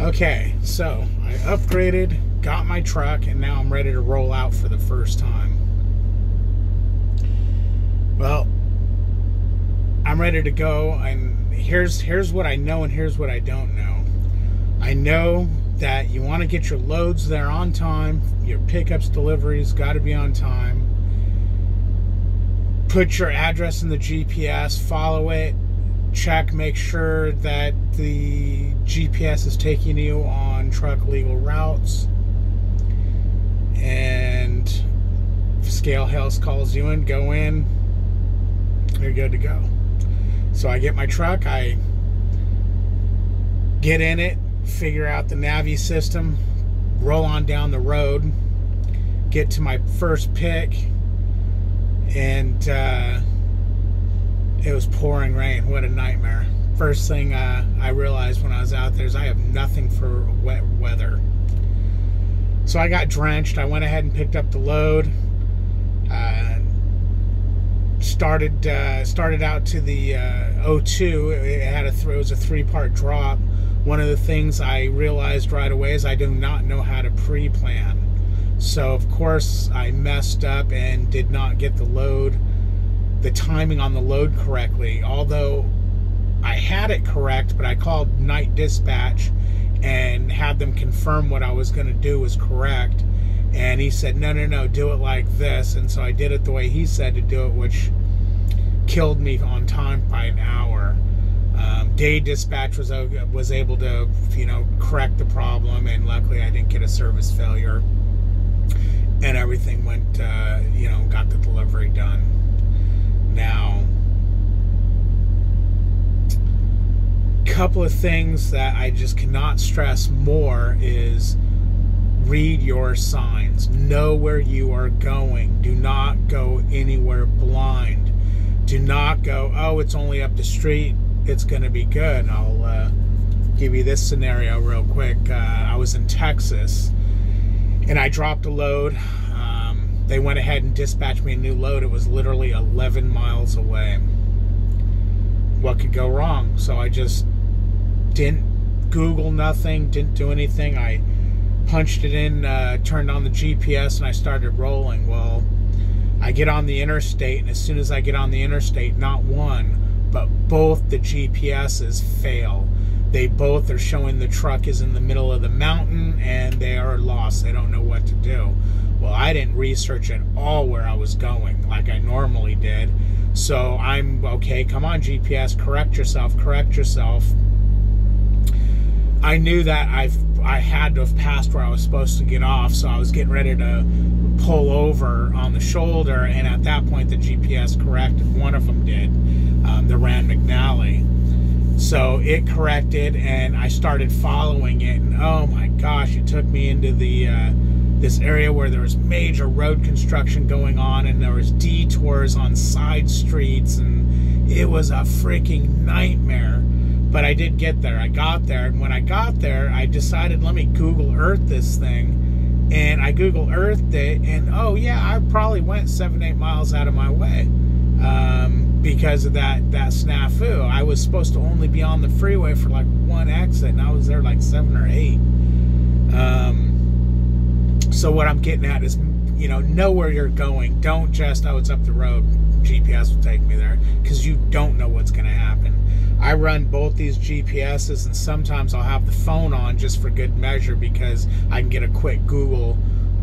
Okay, so I upgraded, got my truck, and now I'm ready to roll out for the first time. Well, I'm ready to go, and here's what I know and here's what I don't know. I know that you want to get your loads there on time. Your pickups, deliveries got to be on time. Put your address in the GPS, follow it, check, make sure that the GPS is taking you on truck legal routes. And if Scale Hills calls you in, go in, you're good to go. So I get my truck, I get in it, figure out the Navi system, roll on down the road, get to my first pick, and it was pouring rain. What a nightmare. First thing I realized when I was out there is I have nothing for wet weather. So I got drenched. I went ahead and picked up the load. Started out to the O2. It was a 3-part drop. One of the things I realized right away is I do not know how to pre-plan. So of course I messed up and did not get the timing on the load correctly. Although I had it correct, but I called night dispatch and had them confirm what I was going to do was correct. And he said, no, do it like this. And so I did it the way he said to do it, which killed me on time by an hour. Day dispatch was able to, correct the problem, and luckily I didn't get a service failure, and everything went, got the delivery done. Now, couple of things that I just cannot stress more is read your signs. Know where you are going. Do not go anywhere blind. Do not go, oh, it's only up the street, it's going to be good. I'll give you this scenario real quick. I was in Texas, and I dropped a load. They went ahead and dispatched me a new load. It was literally 11 miles away. What could go wrong? So I just didn't Google nothing, didn't do anything. I punched it in, turned on the GPS, and I started rolling. Well, I get on the interstate, and as soon as I get on the interstate, not one, but both the GPSs fail. They both are showing the truck is in the middle of the mountain, and they are lost. They don't know what to do. Well, I didn't research at all where I was going like I normally did. So I'm, okay, come on GPS, correct yourself, correct yourself. I knew that I had to have passed where I was supposed to get off, so I was getting ready to pull over on the shoulder, and at that point the GPS corrected. One of them did, the Rand McNally. So it corrected, and I started following it, and oh my gosh, it took me into the this area where there was major road construction going on, and there was detours on side streets, and it was a freaking nightmare. But I did get there. I got there, and when I got there, I decided, let me Google Earth this thing, and I Google Earthed it, and oh yeah, I probably went 7-8 miles out of my way because of that snafu. I was supposed to only be on the freeway for like one exit, and I was there like 7 or 8. So what I'm getting at is, know where you're going. Don't just, oh, it's up the road, GPS will take me there, because you don't know what's going to happen. I run both these GPSs, and sometimes I'll have the phone on just for good measure, because I can get a quick Google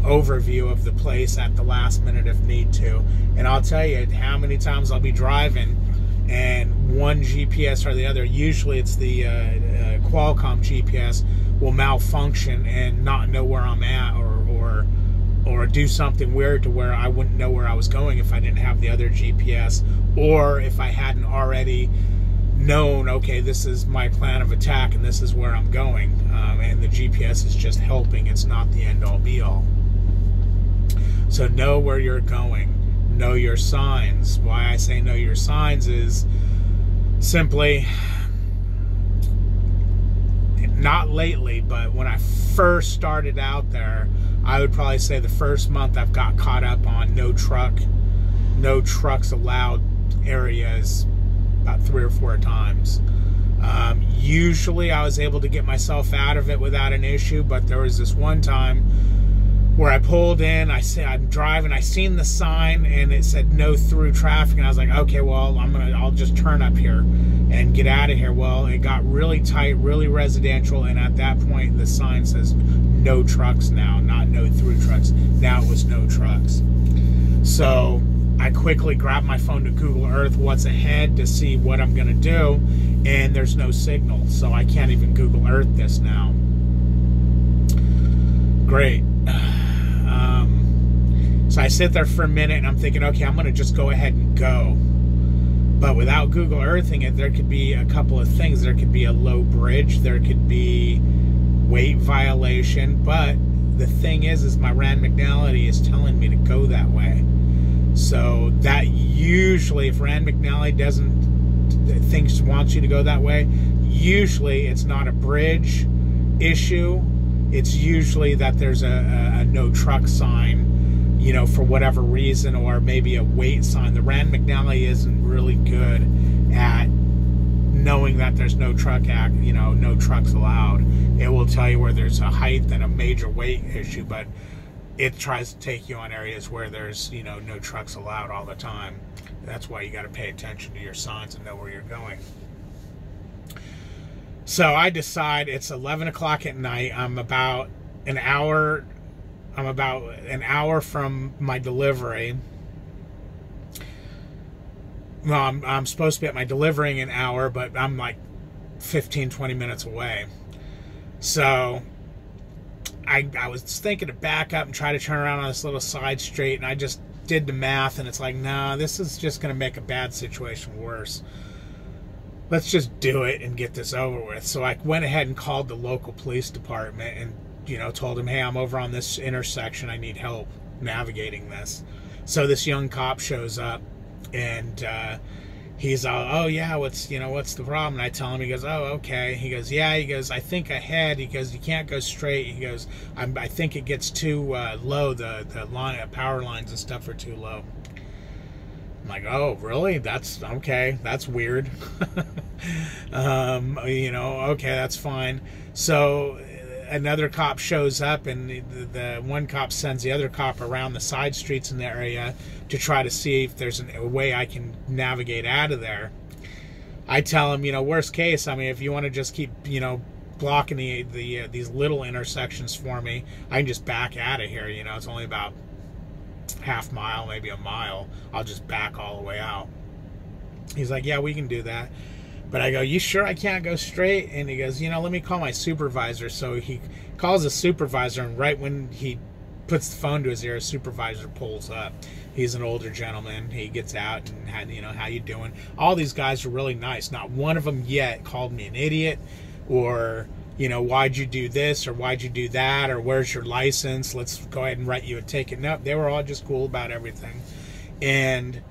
overview of the place at the last minute if need to. And I'll tell you how many times I'll be driving and one GPS or the other, usually it's the Qualcomm GPS, will malfunction and not know where I'm at, or do something weird to where I wouldn't know where I was going if I didn't have the other GPS, or if I hadn't already known, okay, this is my plan of attack and this is where I'm going, and the GPS is just helping. It's not the end-all be-all. So know where you're going. Know your signs. Why I say know your signs is simply, not lately, but when I first started out there, I would probably say the first month I've got caught up on no trucks allowed areas about 3 or 4 times. Usually I was able to get myself out of it without an issue, but there was this one time where I pulled in, I'm driving, I seen the sign and it said no through traffic, and I was like, okay, well, I'll just turn up here and get out of here. Well, it got really tight, really residential, and at that point the sign says no trucks now, not no through trucks. Now it was no trucks. So I quickly grabbed my phone to Google Earth what's ahead to see what I'm gonna do, and there's no signal, so I can't even Google Earth this now. Great. So I sit there for a minute and I'm thinking, okay, I'm gonna just go ahead and go. But without Google Earthing it, there could be a couple of things. There could be a low bridge, there could be weight violation, but the thing is my Rand McNally is telling me to go that way. So that usually, if Rand McNally wants you to go that way, usually it's not a bridge issue. It's usually that there's a no truck sign, you know, for whatever reason, or maybe a weight sign. The Rand McNally isn't really good at knowing that there's no truck no trucks allowed. It will tell you where there's a height and a major weight issue, but it tries to take you on areas where there's, no trucks allowed all the time. That's why you got to pay attention to your signs and know where you're going. So I decide it's 11 o'clock at night. I'm about an hour from my delivery. Well, I'm supposed to be at my delivery in an hour, but I'm like 15-20 minutes away. So I was thinking to back up and try to turn around on this little side street, and I just did the math, and it's like, no, this is just going to make a bad situation worse. Let's just do it and get this over with. So I went ahead and called the local police department and, told them, hey, I'm over on this intersection. I need help navigating this. So this young cop shows up, and he's all, oh yeah, what's the problem? And I tell him, he goes, oh, okay. He goes, yeah, he goes, I think ahead, he goes, you can't go straight. He goes, I think it gets too low. The power lines and stuff are too low. I'm like, oh, really? That's okay. That's weird. Okay, that's fine. So another cop shows up, and the one cop sends the other cop around the side streets in the area to try to see if there's a way I can navigate out of there. I tell him, worst case, if you want to just keep, blocking these little intersections for me, I can just back out of here. It's only about half mile, maybe a mile. I'll just back all the way out. He's like, yeah, we can do that. But I go, you sure I can't go straight? And he goes, let me call my supervisor. So he calls the supervisor, and right when he puts the phone to his ear, his supervisor pulls up. He's an older gentleman. He gets out and, how you doing? All these guys are really nice. Not one of them yet called me an idiot, or, why'd you do this, or why'd you do that, or where's your license? Let's go ahead and write you a ticket. No, they were all just cool about everything. And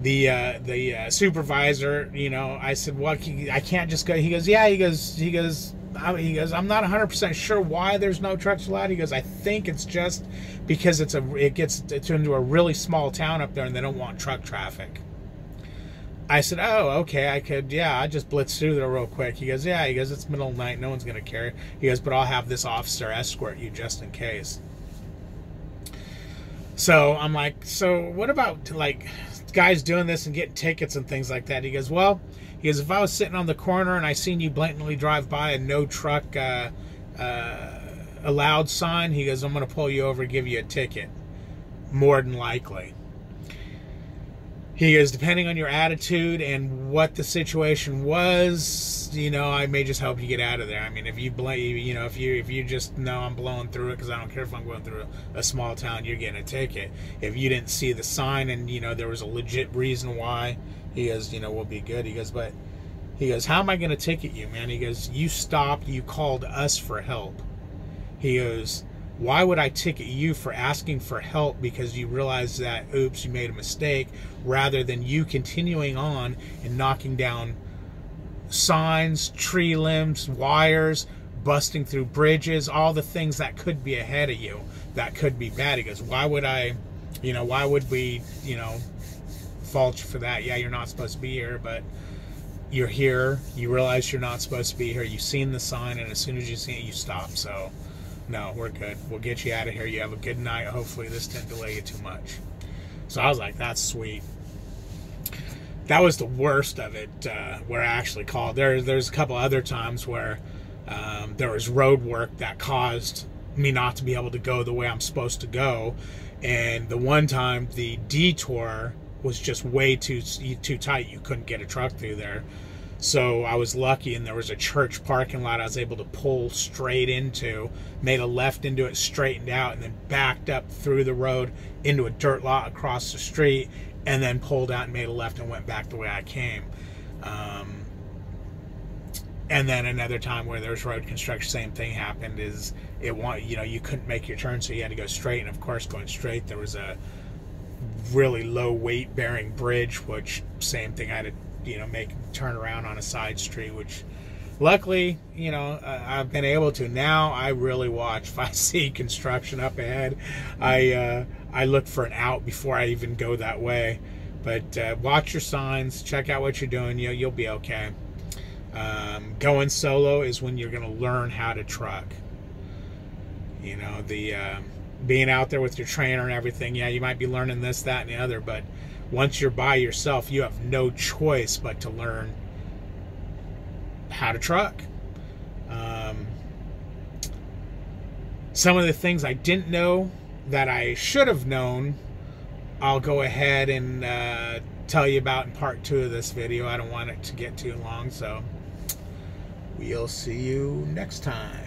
the supervisor, I said, well, I can't just go. He goes, yeah, he goes, I'm not 100% sure why there's no trucks allowed. He goes, I think it's just because it gets into a really small town up there and they don't want truck traffic. I said, oh, okay, I just blitz through there real quick. He goes, yeah, it's middle of the night, no one's going to care. He goes, but I'll have this officer escort you just in case. So I'm like, so what about, guys doing this and getting tickets and things like that? He goes, well, if I was sitting on the corner and I seen you blatantly drive by a no truck allowed sign, he goes, I'm going to pull you over and give you a ticket, more than likely. He goes, depending on your attitude and what the situation was, I may just help you get out of there. If you just know I'm blowing through it because I don't care if I'm going through a small town, you're getting a ticket. If you didn't see the sign and, there was a legit reason why, he goes, we'll be good. He goes, how am I going to ticket you, man? He goes, you stopped, you called us for help. He goes, why would I ticket you for asking for help because you realize that, oops, you made a mistake, rather than you continuing on and knocking down signs, tree limbs, wires, busting through bridges, all the things that could be ahead of you that could be bad. He goes, why would we fault you for that? Yeah, you're not supposed to be here, but you're here, you realize you're not supposed to be here, you've seen the sign, and as soon as you see it, you stop. So no, we're good. We'll get you out of here. You have a good night. Hopefully this didn't delay you too much. So I was like, that's sweet. That was the worst of it, where I actually called. There's a couple other times where there was road work that caused me not to be able to go the way I'm supposed to go. And the one time, the detour was just way too tight. You couldn't get a truck through there. So I was lucky, and there was a church parking lot I was able to pull straight into, made a left into it, straightened out, and then backed up through the road into a dirt lot across the street, and then pulled out and made a left and went back the way I came. And then another time where there was road construction, same thing happened. Is you couldn't make your turn, so you had to go straight. And of course, going straight, there was a really low weight bearing bridge, which same thing. I had to turn around on a side street, which luckily I've been able to. Now I really watch. If I see construction up ahead, I look for an out before I even go that way. But watch your signs, check out what you're doing. You'll be okay. Going solo is when you're going to learn how to truck. Being out there with your trainer and everything, yeah, you might be learning this, that, and the other, but once you're by yourself, you have no choice but to learn how to truck. Some of the things I didn't know that I should have known, I'll go ahead and tell you about in part 2 of this video. I don't want it to get too long, so we'll see you next time.